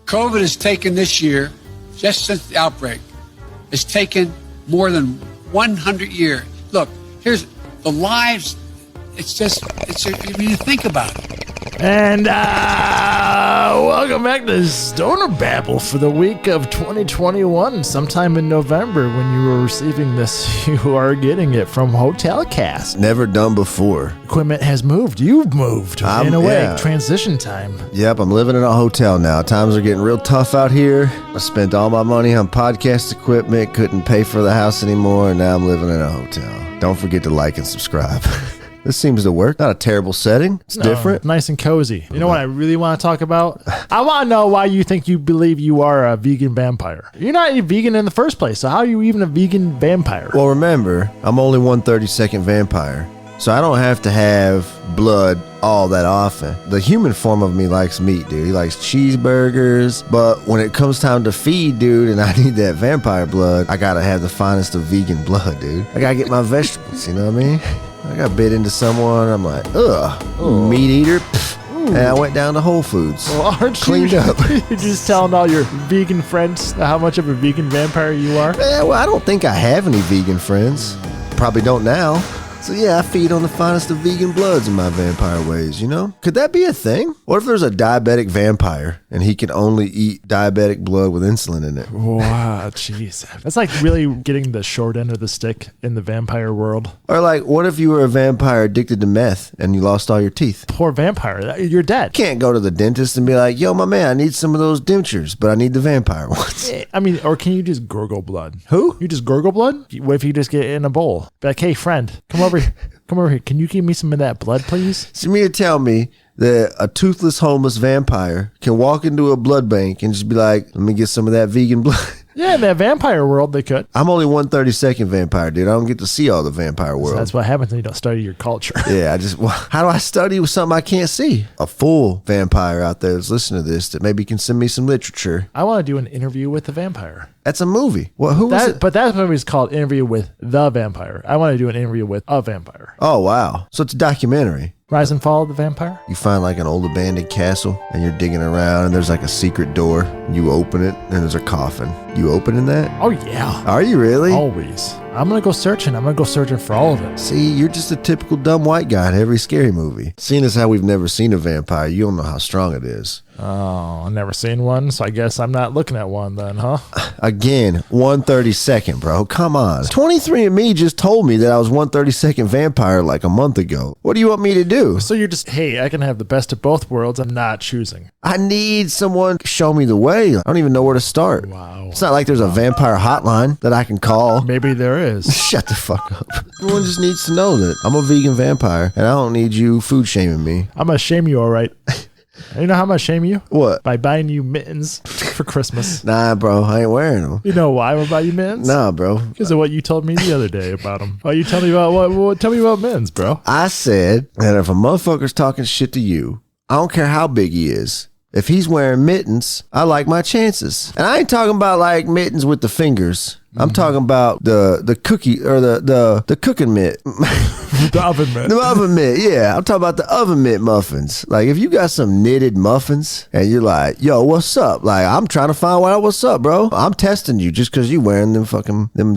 COVID has taken this year, just since the outbreak, it's taken more than 100 years. Look, here's the lives. When you think about it. And welcome back to Stoner Babble for the week of 2021. Sometime in November when you were receiving this, you are getting it from Hotelcast. Never done before. Equipment has moved. You've moved. In a way, transition time. Yep, I'm living in a hotel now. Times are getting real tough out here. I spent all my money on podcast equipment, couldn't pay for the house anymore, and now I'm living in a hotel. Don't forget to like and subscribe. This seems to work. Not a terrible setting. It's different. Nice and cozy. You know what I really want to talk about? I want to know why you think you believe you are a vegan vampire. You're not a vegan in the first place, so how are you even a vegan vampire? Well, remember, I'm only 1/32nd vampire, so I don't have to have blood all that often. The human form of me likes meat, dude. He likes cheeseburgers, but when it comes time to feed, dude, and I need that vampire blood, I gotta have the finest of vegan blood, dude. I gotta get my vegetables, you know what I mean? I got bit into someone, I'm like, meat eater. And I went down to Whole Foods. Well, aren't cleaned up. You're just telling all your vegan friends how much of a vegan vampire you are? Well, I don't think I have any vegan friends. Probably don't now. So yeah, I feed on the finest of vegan bloods in my vampire ways, you know? Could that be a thing? What if there's a diabetic vampire and he can only eat diabetic blood with insulin in it? Wow, jeez. That's like really getting the short end of the stick in the vampire world. Or like, what if you were a vampire addicted to meth and you lost all your teeth? Poor vampire. You're dead. Can't go to the dentist and be like, yo, my man, I need some of those dentures, but I need the vampire ones. I mean, or can you just gurgle blood? Who? You just gurgle blood? What if you just get it in a bowl? Be like, hey, friend, come over here. Can you give me some of that blood, please? So you mean to tell me that a toothless homeless vampire can walk into a blood bank and just be like, let me get some of that vegan blood? Yeah, in that vampire world, they could. I'm only 1/32nd vampire, dude. I don't get to see all the vampire world. So that's what happens when you don't study your culture. Yeah, how do I study with something I can't see? A full vampire out there that's listening to this that maybe can send me some literature. I want to do an interview with the vampire. That's a movie. Well, who is it? But that movie is called Interview with the Vampire. I want to do an interview with a vampire. Oh, wow. So it's a documentary. Rise and Fall of the Vampire? You find like an old abandoned castle and you're digging around and there's like a secret door. You open it and there's a coffin. You opening that? Oh, yeah. Are you really? Always. I'm going to go searching. I'm going to go searching for all of it. See, you're just a typical dumb white guy in every scary movie. Seeing as how we've never seen a vampire, you don't know how strong it is. Oh, I've never seen one, so I guess I'm not looking at one then, huh? Again, 1/32nd, bro. Come on. 23andMe just told me that I was 1/32nd vampire like a month ago. What do you want me to do? So you're just, hey, I can have the best of both worlds. I'm not choosing. I need someone to show me the way. I don't even know where to start. Wow. It's not like there's a vampire hotline that I can call. Maybe there is. Shut the fuck up. Everyone just needs to know that I'm a vegan vampire and I don't need you food shaming me. I'm going to shame you, all right. You know how I'm going to shame you? What? By buying you mittens for Christmas. Nah, bro. I ain't wearing them. You know why I'm going to buy you mittens? Nah, bro. Because of what you told me the other day about them. Why you tell me about what? Tell me about mittens, bro. I said that if a motherfucker's talking shit to you, I don't care how big he is. If he's wearing mittens, I like my chances. And I ain't talking about like mittens with the fingers. I'm talking about the cookie or the cooking mitt. The oven mitt. The oven mitt, yeah. I'm talking about the oven mitt muffins. Like if you got some knitted muffins and you're like, yo, what's up? Like I'm trying to find out what's up, bro. I'm testing you just because you wearing them fucking them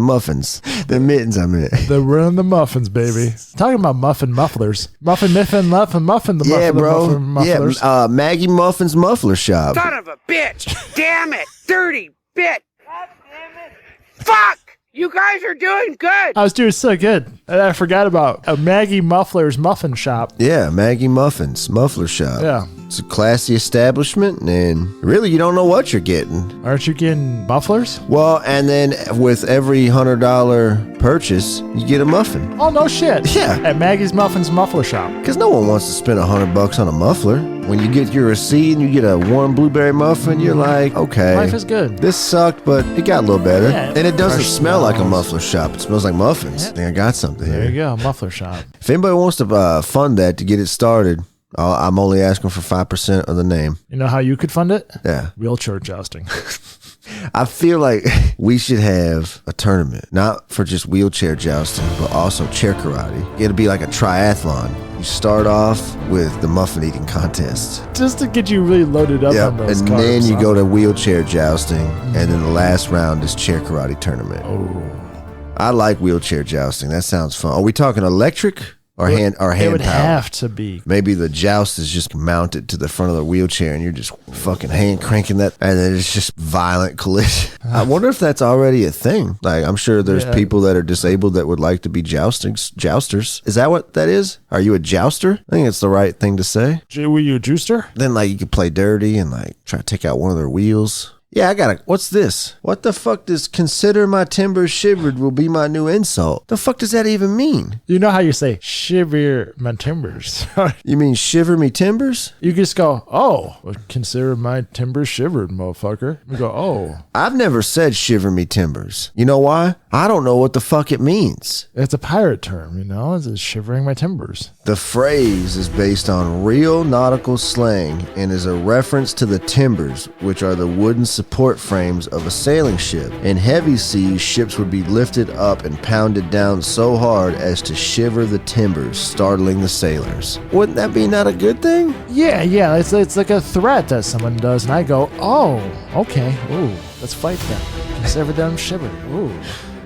muffins. Them mittens, I mean. They're wearing the muffins, baby. Talking about muffin mufflers. Muffin, the muffin, yeah, bro. The mufflers. Yeah, Maggie Muffin's Muffler Shop. Son of a bitch! Damn it! Dirty bitch! God damn it! Fuck! You guys are doing good! I was doing so good. And I forgot about a Maggie Muffler's Muffin Shop. Yeah, Maggie Muffin's Muffler Shop. Yeah. It's a classy establishment, and really, you don't know what you're getting. Aren't you getting mufflers? Well, and then with every $100 purchase, you get a muffin. Oh, no shit. Yeah. At Maggie's Muffin's Muffler Shop. Because no one wants to spend $100 on a muffler. When you get your receipt and you get a warm blueberry muffin, you're like, okay. Life is good. This sucked, but it got a little better. Yeah, and it doesn't fresh smell like a smells. muffler shop. It smells like muffins. Yeah. I think I got something There here. you go. Muffler Shop. If anybody wants to fund that to get it started, I'm only asking for 5% of the name. You know how you could fund it? Yeah. Wheelchair adjusting. I feel like we should have a tournament, not for just wheelchair jousting, but also chair karate. It'll be like a triathlon. You start off with the muffin eating contest. Just to get you really loaded up on those and carbs, then you huh? go to wheelchair jousting, and then the last round is chair karate tournament. Oh. I like wheelchair jousting. That sounds fun. Are we talking electric or hand It would power? have to be. Maybe the joust is just mounted to the front of the wheelchair and you're just fucking hand cranking that, and then it's just violent collision. I wonder if that's already a thing. Like, I'm sure there's Yeah. people that are disabled that would like to be jousters. Is that what that is? Are you a jouster? I think it's the right thing to say. Were you a juicer? Then, like, you could play dirty and, like, try to take out one of their wheels. Yeah, what's this? What the fuck does consider my timbers shivered will be my new insult? The fuck does that even mean? You know how you say shiver my timbers. You mean shiver me timbers? You just go, oh, well, consider my timbers shivered, motherfucker. You go, oh, I've never said shiver me timbers. You know why? I don't know what the fuck it means. it's a pirate term, you know? It's shivering my timbers. The phrase is based on real nautical slang and is a reference to the timbers, which are the wooden support frames of a sailing ship. In heavy seas, ships would be lifted up and pounded down so hard as to shiver the timbers, startling the sailors. Wouldn't that be not a good thing? Yeah, it's like a threat that someone does, and I go, oh, okay, ooh, let's fight them. Consider them shivered. Ooh.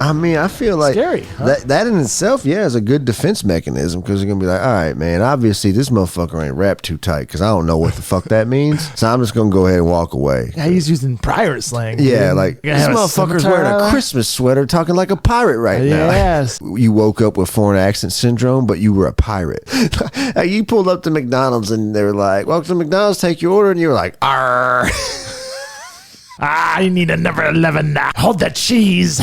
I mean, I feel like Scary, huh? that in itself, yeah, is a good defense mechanism, because you're going to be like, all right, man, obviously this motherfucker ain't wrapped too tight because I don't know what the fuck that means. So I'm just going to go ahead and walk away. Yeah, he's using pirate slang. Yeah, dude. like, You this have a motherfucker's scimitar wearing a on? Christmas sweater talking like a pirate right now. Yes. You woke up with foreign accent syndrome, but you were a pirate. Like, you pulled up to McDonald's and they were like, welcome to McDonald's, take your order. And you were like, arr. I need a number 11. Hold that cheese,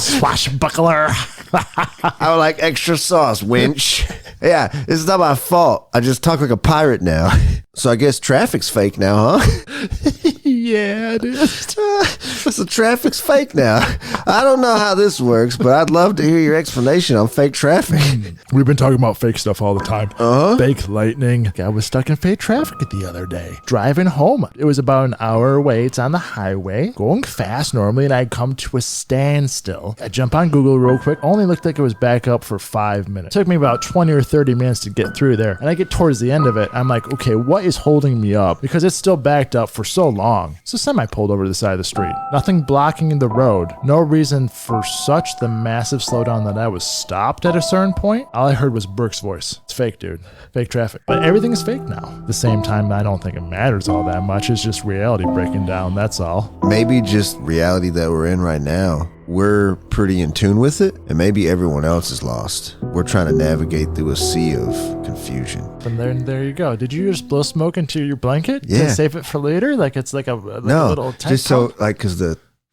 swashbuckler. I would like extra sauce, winch. Yeah, it's not my fault. I just talk like a pirate now. So I guess traffic's fake now, huh? Yeah, dude. So traffic's fake now. I don't know how this works, but I'd love to hear your explanation on fake traffic. We've been talking about fake stuff all the time. Fake lightning. I was stuck in fake traffic the other day. Driving home. It was about an hour away. It's on the highway. Going fast normally, and I come to a standstill. I jump on Google real quick. Only looked like it was back up for 5 minutes. Took me about 20 or 30 minutes to get through there. And I get towards the end of it. I'm like, okay, what is holding me up? Because it's still backed up for so long. So semi pulled over to the side of the street. Nothing blocking the road. No reason for such the massive slowdown that I was stopped at a certain point. All I heard was Burke's voice. It's fake, dude. Fake traffic. But everything is fake now. At the same time, I don't think it matters all that much. It's just reality breaking down. That's all. Maybe just reality that we're in right now. We're pretty in tune with it, and maybe everyone else is lost. We're trying to navigate through a sea of confusion. And there you go. Did you just blow smoke into your blanket? Yeah. To save it for later? Like it's like a No, little tank just so, top? like, because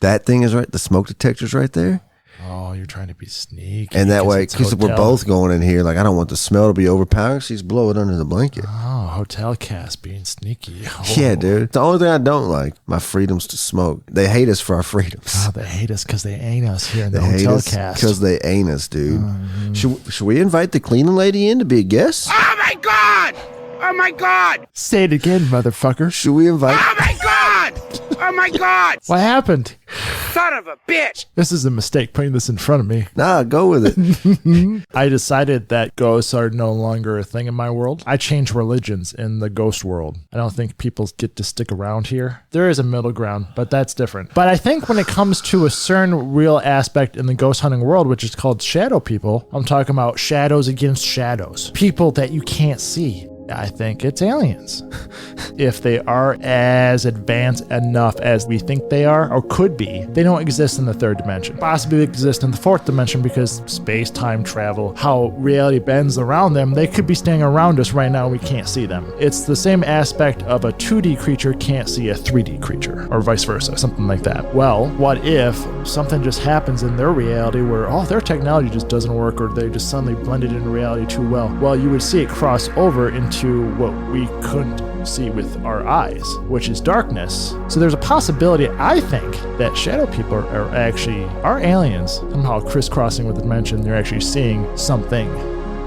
that thing is right, the smoke detector's right there. Oh, you're trying to be sneaky. And that way, it's because we're hotel. both going in here, like, I don't want the smell to be overpowering, so just blow it under the blanket. Oh, hotel cast being sneaky. Oh. Yeah, dude. The only thing I don't like, my freedoms to smoke. They hate us for our freedoms. Oh, they hate us because they ain't us here in the They hate hotel us cast. because they ain't us, dude. Should we invite the cleaning lady in to be a guest? Oh my god! Oh my god! Say it again, motherfucker. Should we invite? Oh my god! Oh my god! What happened? Son of a bitch! This is a mistake putting this in front of me. Nah, go with it. I decided that ghosts are no longer a thing in my world. I changed religions in the ghost world. I don't think people get to stick around here. There is a middle ground, but that's different. But I think when it comes to a certain real aspect in the ghost hunting world, which is called shadow people, I'm talking about shadows against shadows. People that you can't see. I think it's aliens. If they are as advanced enough as we think they are, or could be, they don't exist in the third dimension. Possibly exist in the fourth dimension because space-time travel, how reality bends around them, they could be standing around us right now and we can't see them. It's the same aspect of a 2D creature can't see a 3D creature, or vice versa, something like that. Well, what if something just happens in their reality where, oh, their technology just doesn't work, or they just suddenly blended into reality too well? Well, you would see it cross over into what we couldn't see with our eyes, which is darkness. So there's a possibility, I think, that shadow people are aliens, somehow crisscrossing with the dimension. They're actually seeing something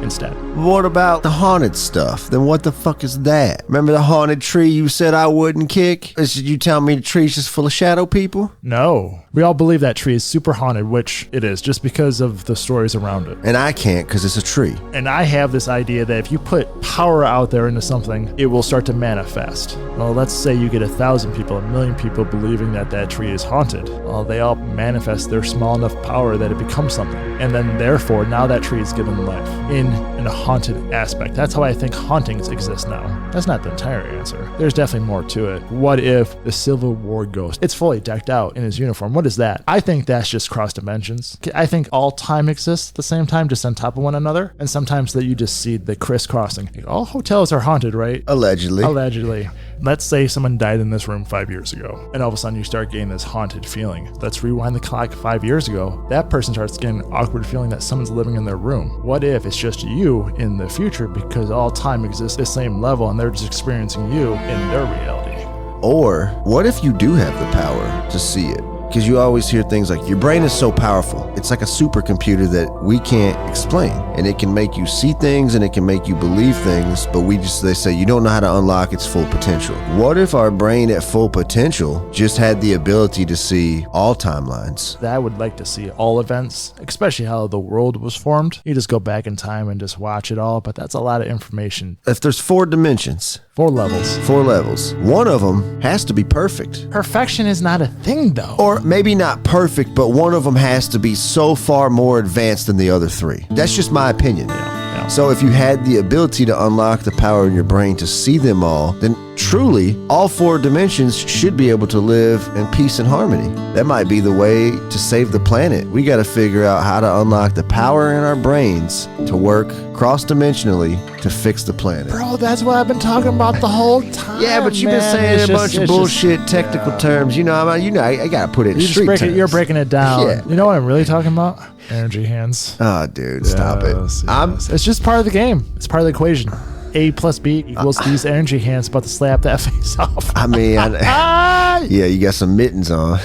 instead. What about the haunted stuff? Then what the fuck is that? Remember the haunted tree you said I wouldn't kick? Did you tell me the tree's just full of shadow people? No. We all believe that tree is super haunted, which it is, just because of the stories around it. And I can't because it's a tree. And I have this idea that if you put power out there into something, it will start to manifest. Well, let's say you get 1,000 people, 1,000,000 people believing that that tree is haunted. Well, they all manifest their small enough power that it becomes something. And then therefore, now that tree is given life in a haunted aspect. That's how I think hauntings exist now. That's not the entire answer. There's definitely more to it. What if the Civil War ghost, it's fully decked out in his uniform? What is that? I think that's just cross dimensions. I think all time exists at the same time, just on top of one another. And sometimes that you just see the crisscrossing. Like, all hotels are haunted, right? Allegedly. Allegedly. Let's say someone died in this room 5 years ago, and all of a sudden you start getting this haunted feeling. Let's rewind the clock 5 years ago. That person starts getting an awkward feeling that someone's living in their room. What if it's just you in the future because all time exists at the same level and they're just experiencing you in their reality? Or what if you do have the power to see it? Because you always hear things like, your brain is so powerful. It's like a supercomputer that we can't explain. And it can make you see things and it can make you believe things, but they say you don't know how to unlock its full potential. What if our brain at full potential just had the ability to see all timelines? I would like to see all events, especially how the world was formed. You just go back in time and just watch it all, but that's a lot of information. If there's 4 dimensions, 4 levels. 4 levels, one of them has to be perfect. Perfection is not a thing, though. Or maybe not perfect, but one of them has to be so far more advanced than the other 3. That's just my opinion. Yeah. So if you had the ability to unlock the power in your brain to see them all, then truly all 4 dimensions should be able to live in peace and harmony. That might be the way to save the planet. We got to figure out how to unlock the power in our brains to work cross-dimensionally to fix the planet. Bro, that's what I've been talking about the whole time. Yeah, but you've been saying a bunch of bullshit technical terms. You know, I got to put it in street terms. You're breaking it down. Yeah. You know what I'm really talking about? Energy hands. Oh, dude, stop it. Yes. It's just part of the game. It's part of the equation. A plus B equals these energy hands about to slap that face off. I mean, yeah, you got some mittens on.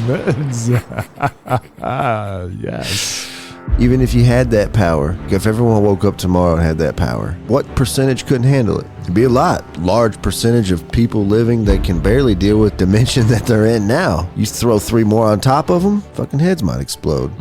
Mittens. Yes. Even if you had that power, if everyone woke up tomorrow and had that power, what percentage couldn't handle it? It'd be a lot. Large percentage of people living that can barely deal with dimension that they're in now. You throw 3 more on top of them, fucking heads might explode.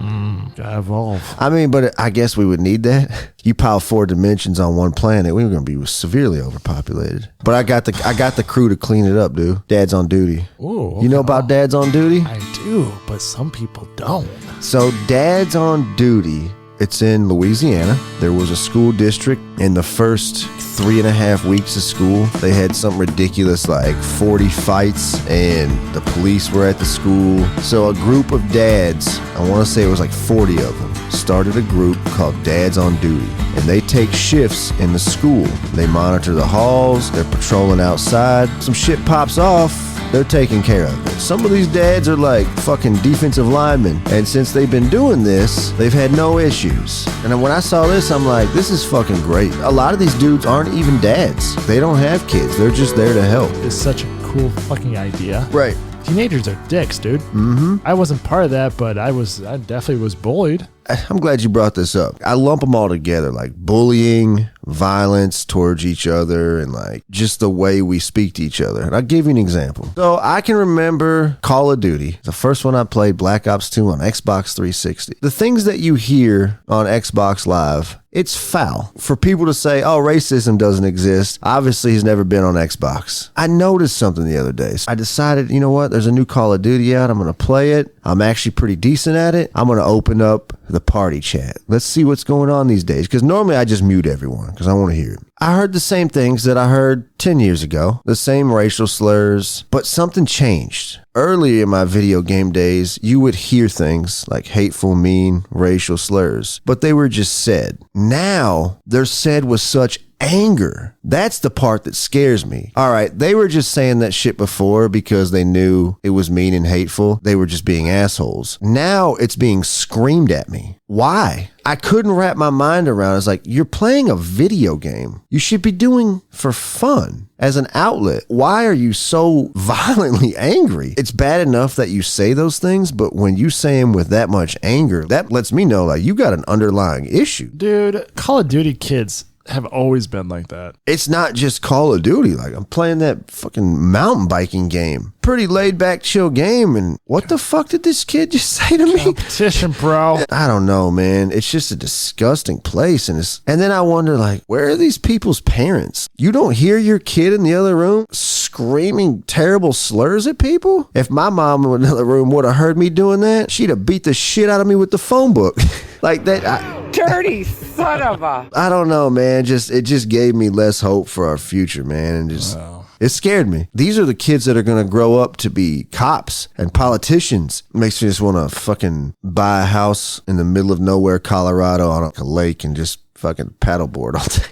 Gotta evolve. I mean, but I guess we would need that. You pile 4 dimensions on one planet, we're gonna be severely overpopulated. But I got the crew to clean it up, dude. Dad's on duty. Ooh, You know about Dad's on duty? I do, but some people don't. So Dad's on duty. It's in Louisiana. There was a school district in the first 3.5 weeks of school. They had something ridiculous like 40 fights and the police were at the school. So a group of dads, I want to say it was like 40 of them, started a group called Dads on Duty. And they take shifts in the school. They monitor the halls. They're patrolling outside. Some shit pops off. They're taking care of it. Some of these dads are like fucking defensive linemen. And since they've been doing this, they've had no issues. And when I saw this, I'm like, this is fucking great. A lot of these dudes aren't even dads. They don't have kids. They're just there to help. It's such a cool fucking idea. Right. Teenagers are dicks, dude. Mm-hmm. I wasn't part of that, but I definitely was bullied. I'm glad you brought this up. I lump them all together, like bullying, violence towards each other, and like just the way we speak to each other. And I'll give you an example. So I can remember Call of Duty, the first one I played, Black Ops 2 on Xbox 360. The things that you hear on Xbox Live, it's foul. For people to say, oh, racism doesn't exist, obviously he's never been on Xbox. I noticed something the other day. So I decided, you know what? There's a new Call of Duty out. I'm going to play it. I'm actually pretty decent at it. I'm going to open up the party chat. Let's see what's going on these days. Because normally I just mute everyone because I want to hear it. I heard the same things that I heard 10 years ago. The same racial slurs. But something changed. Earlier in my video game days, you would hear things like hateful, mean, racial slurs. But they were just said. Now, they're said with such anger. That's the part that scares me. All right, they were just saying that shit before because they knew it was mean and hateful. They were just being assholes. Now it's being screamed at me. Why? I couldn't wrap my mind around it. It's like, you're playing a video game. You should be doing for fun as an outlet. Why are you so violently angry? It's bad enough that you say those things, but when you say them with that much anger, that lets me know like you got an underlying issue. Dude, Call of Duty kids have always been like that. It's not just Call of Duty. Like, I'm playing that fucking mountain biking game. Pretty laid back, chill game. And what the fuck did this kid just say to me? Competition, bro. I don't know, man. It's just a disgusting place. And then I wonder, like, where are these people's parents? You don't hear your kid in the other room screaming terrible slurs at people? If my mom in another room would have heard me doing that, she'd have beat the shit out of me with the phone book. Like that. Dirty son of a. I don't know, man. It just gave me less hope for our future, man. And just it scared me. These are the kids that are going to grow up to be cops and politicians. Makes me just want to fucking buy a house in the middle of nowhere, Colorado, on a lake and just fucking paddleboard all day.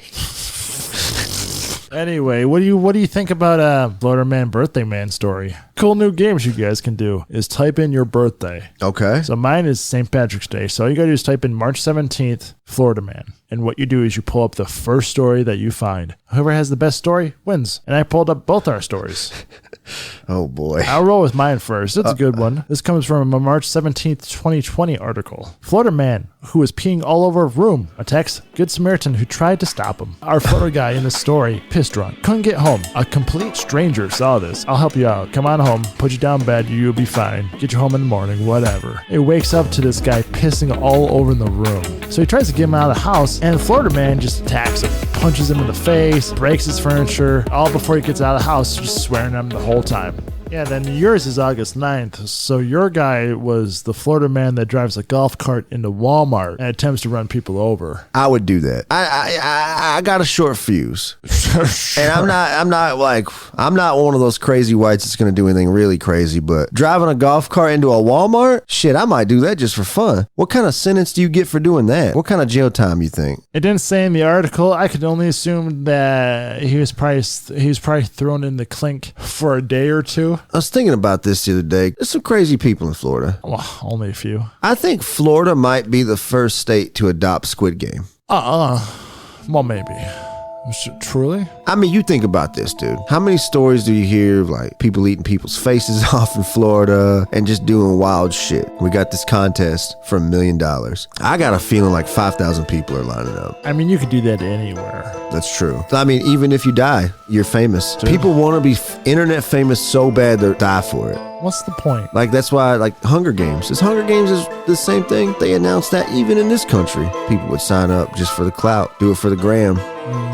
Anyway, what do you think about Florida Man Birthday Man story? Cool new games you guys can do is type in your birthday. Okay. So mine is St. Patrick's Day. So all you gotta do is type in March 17th, Florida Man. And what you do is you pull up the first story that you find. Whoever has the best story wins. And I pulled up both our stories. Oh boy. I'll roll with mine first. It's a good one. This comes from a March 17th, 2020 article. Florida man who was peeing all over a room attacks Good Samaritan who tried to stop him. Our Florida guy in the story, pissed drunk, couldn't get home. A complete stranger saw this. I'll help you out. Come on home. Put you down bed. You'll be fine. Get you home in the morning. Whatever. It wakes up to this guy pissing all over in the room. So he tries to get him out of the house, and the Florida man just attacks him, punches him in the face, breaks his furniture, all before he gets out of the house, just swearing at him the whole time. Yeah, then yours is August 9th. So your guy was the Florida man that drives a golf cart into Walmart and attempts to run people over. I would do that. I got a short fuse. And I'm not one of those crazy whites that's going to do anything really crazy, but driving a golf cart into a Walmart? Shit, I might do that just for fun. What kind of sentence do you get for doing that? What kind of jail time you think? It didn't say in the article. I could only assume that he was probably thrown in the clink for a day or two. I was thinking about this the other day. There's some crazy people in Florida. Well, only a few. I think Florida might be the first state to adopt Squid Game. Well, maybe. Truly? I mean, you think about this, dude. How many stories do you hear of like people eating people's faces off in Florida and just doing wild shit? We got this contest for $1 million. I got a feeling like 5,000 people are lining up. I mean, you could do that anywhere. That's true. I mean, even if you die, you're famous. Dude. People want to be internet famous so bad they'll die for it. What's the point? Like, that's why, like, Hunger Games. Is Hunger Games is the same thing? They announced that even in this country. People would sign up just for the clout. Do it for the gram.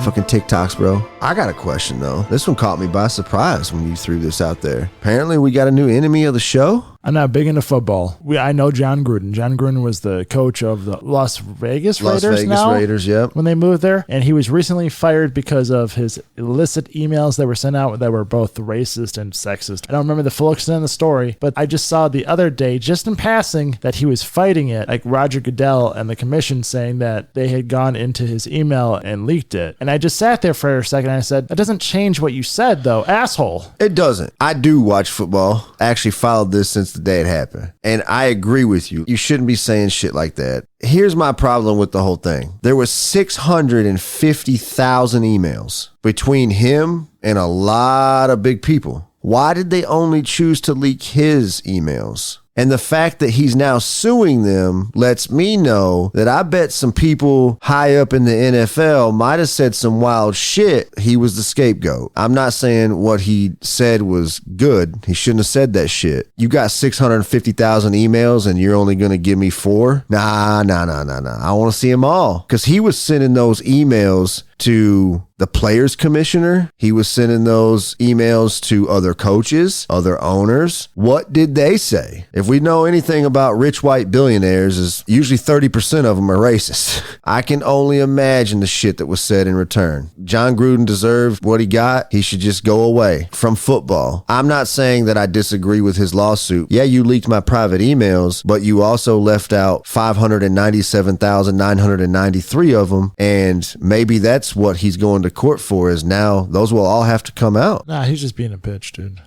Fucking TikToks, bro. I got a question, though. This one caught me by surprise when you threw this out there. Apparently, we got a new enemy of the show. I'm not big into football. I know John Gruden. John Gruden was the coach of the Las Vegas Raiders, yep. When they moved there. And he was recently fired because of his illicit emails that were sent out that were both racist and sexist. I don't remember the full extent of the story, but I just saw the other day, just in passing, that he was fighting it, like Roger Goodell and the commission saying that they had gone into his email and leaked it. And I just sat there for a second and I said, that doesn't change what you said, though, asshole. It doesn't. I do watch football. I actually followed this since the day it happened. And I agree with you. You shouldn't be saying shit like that. Here's my problem with the whole thing. There was 650,000 emails between him and a lot of big people. Why did they only choose to leak his emails? And the fact that he's now suing them lets me know that I bet some people high up in the NFL might have said some wild shit. He was the scapegoat. I'm not saying what he said was good. He shouldn't have said that shit. You got 650,000 emails and you're only going to give me 4? Nah. I want to see them all. Because he was sending those emails to the players commissioner. He was sending those emails to other coaches, other owners. What did they say? If we know anything about rich white billionaires, is usually 30% of them are racist. I can only imagine the shit that was said in return. John Gruden deserved what he got. He should just go away from football. I'm not saying that I disagree with his lawsuit. Yeah, you leaked my private emails, but you also left out 597,993 of them, and maybe that's what he's going to to court for is now those will all have to come out. Nah, he's just being a bitch, dude.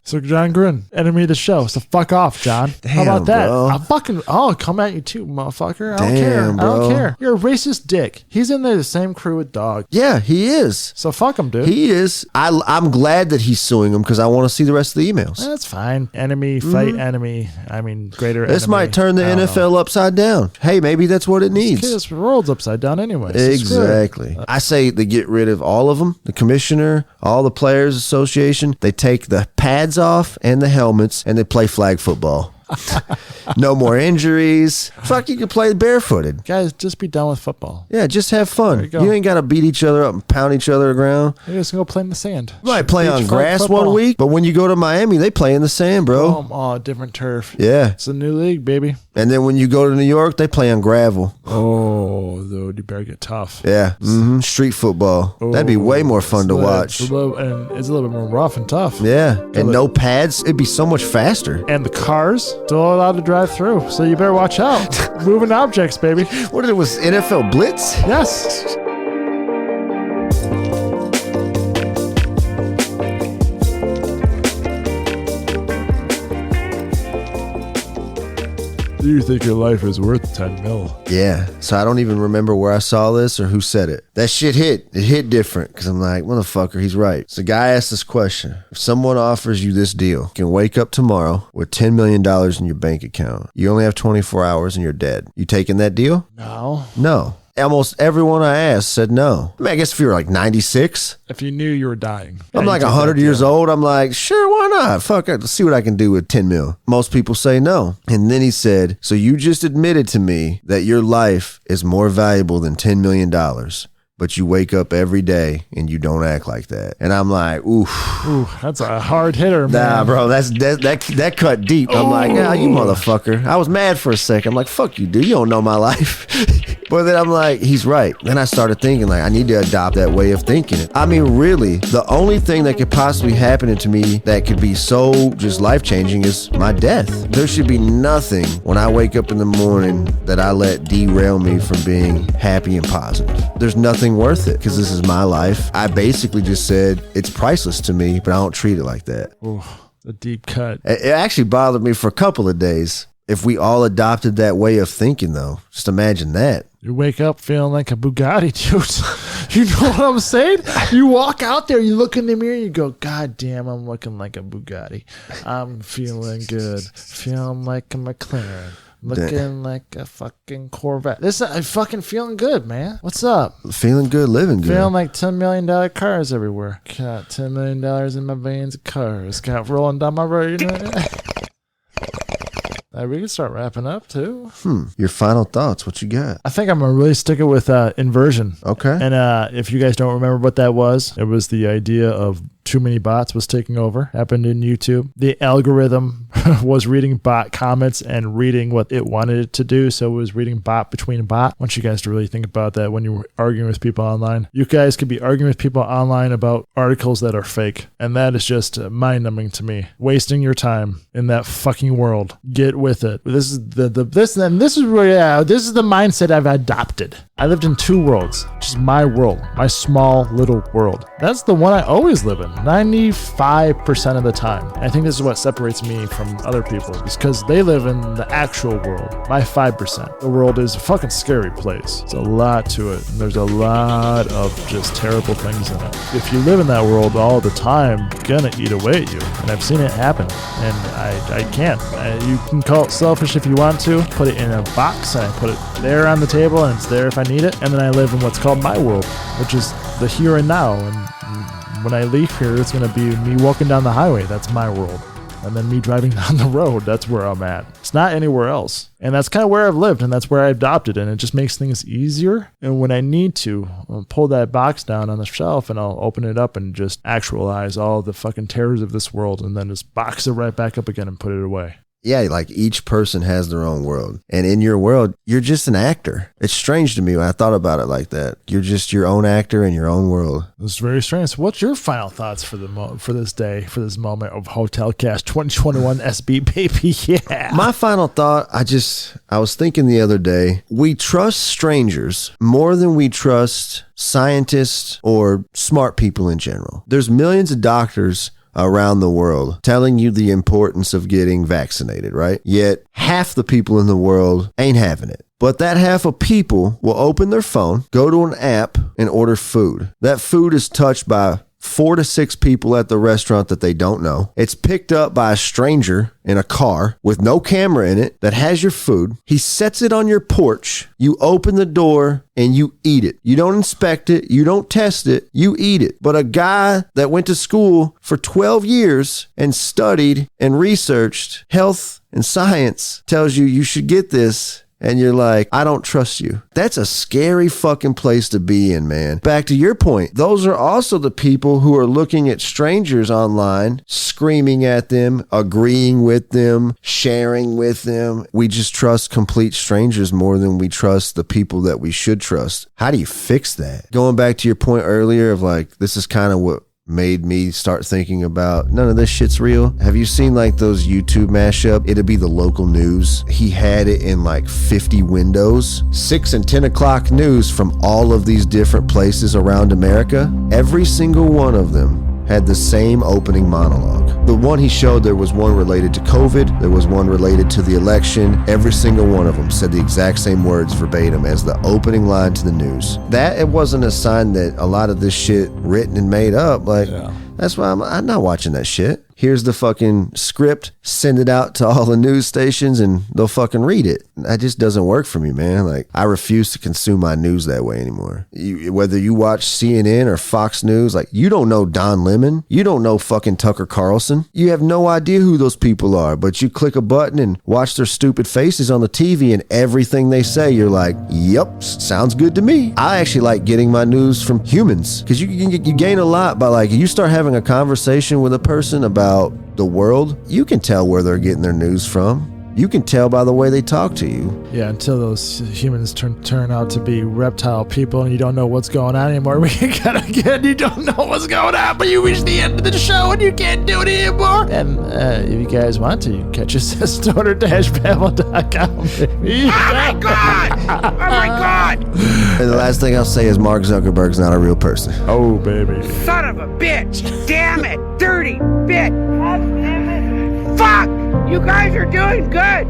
So John Gruden, enemy of the show. So fuck off, John. How about that? Bro. I'll come at you too, motherfucker. I don't Damn, care. bro. I don't care. You're a racist dick. He's in the same crew with Dog. Yeah, he is. So fuck him, dude. He is. I'm glad that he's suing him because I want to see the rest of the emails. That's fine. Enemy, fight enemy. I mean, greater This enemy. might turn the I don't know. NFL upside down. Hey, maybe that's what it needs. This world's upside down anyway. Exactly. I say they get rid of all of them. The commissioner, all the players association. They take the pads off and the helmets and they play flag football. No more injuries. Fuck, you can play barefooted. Guys, just be done with football. Yeah, just have fun. There you go. You ain't got to beat each other up and pound each other around. You're just going to play in the sand. You might play Beach on flag grass football. 1 week, but when you go to Miami, they play in the sand, bro. Oh, different turf. Yeah. It's a new league, baby. And then when you go to New York, they play on gravel. Oh, dude, you better get tough. Yeah. Street football. That'd be way more fun to watch. It's a little bit more rough and tough. Yeah. And no pads. It'd be so much faster. And the cars still allowed to drive through, so you better watch out. Moving objects, baby. What it was, NFL Blitz? Yes. Do you think your life is worth 10 mil? Yeah. So I don't even remember where I saw this or who said it. That shit hit. It hit different because I'm like, motherfucker, he's right. So the guy asked this question. If someone offers you this deal, you can wake up tomorrow with $10 million in your bank account. You only have 24 hours and you're dead. You taking that deal? No. No. Almost everyone I asked said no. I mean, I guess if you're like 96, If you knew you were dying. I'm like 100 years old. I'm like, sure, why not? Fuck it. Let's see what I can do with 10 mil. Most people say no. And then he said, so you just admitted to me that your life is more valuable than $10 million. But you wake up every day and you don't act like that. And I'm like, oof. Ooh, that's a hard hitter, man. Nah, bro, that cut deep. I'm like, yeah, you motherfucker. I was mad for a second. I'm like, fuck you, dude. You don't know my life. But then I'm like, he's right. Then I started thinking, like, I need to adopt that way of thinking. I mean, really, the only thing that could possibly happen to me that could be so just life-changing is my death. There should be nothing when I wake up in the morning that I let derail me from being happy and positive. There's nothing worth it because this is my life. I basically just said it's priceless to me, but I don't treat it like that. Ooh, the deep cut. It actually bothered me for a couple of days. If we all adopted that way of thinking, though, just imagine that. You wake up feeling like a Bugatti, dude. You know what I'm saying? You walk out there, you look in the mirror, you go, God damn, I'm looking like a Bugatti. I'm feeling good. Feeling like a McLaren. Looking like a fucking Corvette. I'm fucking feeling good, man. What's up? Feeling good, living good. Feeling like $10 million cars everywhere. Got $10 million in my veins of cars. Got rolling down my road. You know? We can start wrapping up too. Your final thoughts, what you got? I think I'm gonna really stick it with inversion. Okay. And if you guys don't remember what that was, it was the idea of too many bots was taking over. Happened in YouTube. The algorithm was reading bot comments and reading what it wanted it to do. So it was reading bot between bot. I want you guys to really think about that when you're arguing with people online. You guys could be arguing with people online about articles that are fake. And that is just mind-numbing to me. Wasting your time in that fucking world. Get with it. This is this is the mindset I've adopted. I lived in two worlds. Just my world. My small little world. That's the one I always live in. 95% of the time. I think this is what separates me from other people because they live in the actual world. My 5%. The world is a fucking scary place. There's a lot to it. And there's a lot of just terrible things in it. If you live in that world all the time, it's gonna eat away at you. And I've seen it happen. And I can't. You can call it selfish if you want to. Put it in a box and I put it there on the table and it's there if I need it. And then I live in what's called my world, which is the here and now. And when I leave here, it's going to be me walking down the highway. That's my world. And then me driving down the road. That's where I'm at. It's not anywhere else. And that's kind of where I've lived. And that's where I adopted. And it just makes things easier. And when I need to, I'll pull that box down on the shelf and I'll open it up and just actualize all the fucking terrors of this world. And then just box it right back up again and put it away. yeah, like each person has their own world. And in your world, you're just an actor. It's strange to me when I thought about it like that. You're just your own actor in your own world. It's very strange. So what's your final thoughts for for this day, for this moment of Hotel Cast 2021 SB, baby? Yeah. My final thought, I was thinking the other day, we trust strangers more than we trust scientists or smart people in general. There's millions of doctors around the world telling you the importance of getting vaccinated, right? Yet half the people in the world ain't having it. But that half of people will open their phone, go to an app, and order food. That food is touched by 4 to 6 people at the restaurant that they don't know. It's picked up by a stranger in a car with no camera in it that has your food. He sets it on your porch. You open the door and you eat it. You don't inspect it. You don't test it. You eat it. But a guy that went to school for 12 years and studied and researched health and science tells you you should get this. And you're like, I don't trust you. That's a scary fucking place to be in, man. Back to your point, those are also the people who are looking at strangers online, screaming at them, agreeing with them, sharing with them. We just trust complete strangers more than we trust the people that we should trust. How do you fix that? Going back to your point earlier of like, this is kind of what made me start thinking about none of this shit's real. Have you seen like those YouTube mashup? It'd be the local news. He had it in like 50 windows, 6 and 10 o'clock news from all of these different places around America. Every single one of them had the same opening monologue. The one he showed, there was one related to COVID, there was one related to the election. Every single one of them said the exact same words verbatim as the opening line to the news. That it wasn't a sign that a lot of this shit written and made up. Like, that's why I'm not watching that shit. Here's the fucking script, send it out to all the news stations and they'll fucking read it. That just doesn't work for me, man. Like, I refuse to consume my news that way anymore. Whether you watch CNN or Fox News, like, you don't know Don Lemon. You don't know fucking Tucker Carlson. You have no idea who those people are, but you click a button and watch their stupid faces on the TV and everything they say, you're like, yep, sounds good to me. I actually like getting my news from humans because you gain a lot by like, you start having a conversation with a person about the world, you can tell where they're getting their news from. You can tell by the way they talk to you. Yeah, until those humans turn out to be reptile people and you don't know what's going on anymore. We gotta get, you don't know what's going on, but you reach the end of the show and you can't do it anymore. And if you guys want to, you can catch us at stoner-babble.com, baby. Oh my God! Oh my God! And the last thing I'll say is Mark Zuckerberg's not a real person. Oh, baby. Son of a bitch! Damn it! Dirty bitch! God damn it! Fuck! You guys are doing good!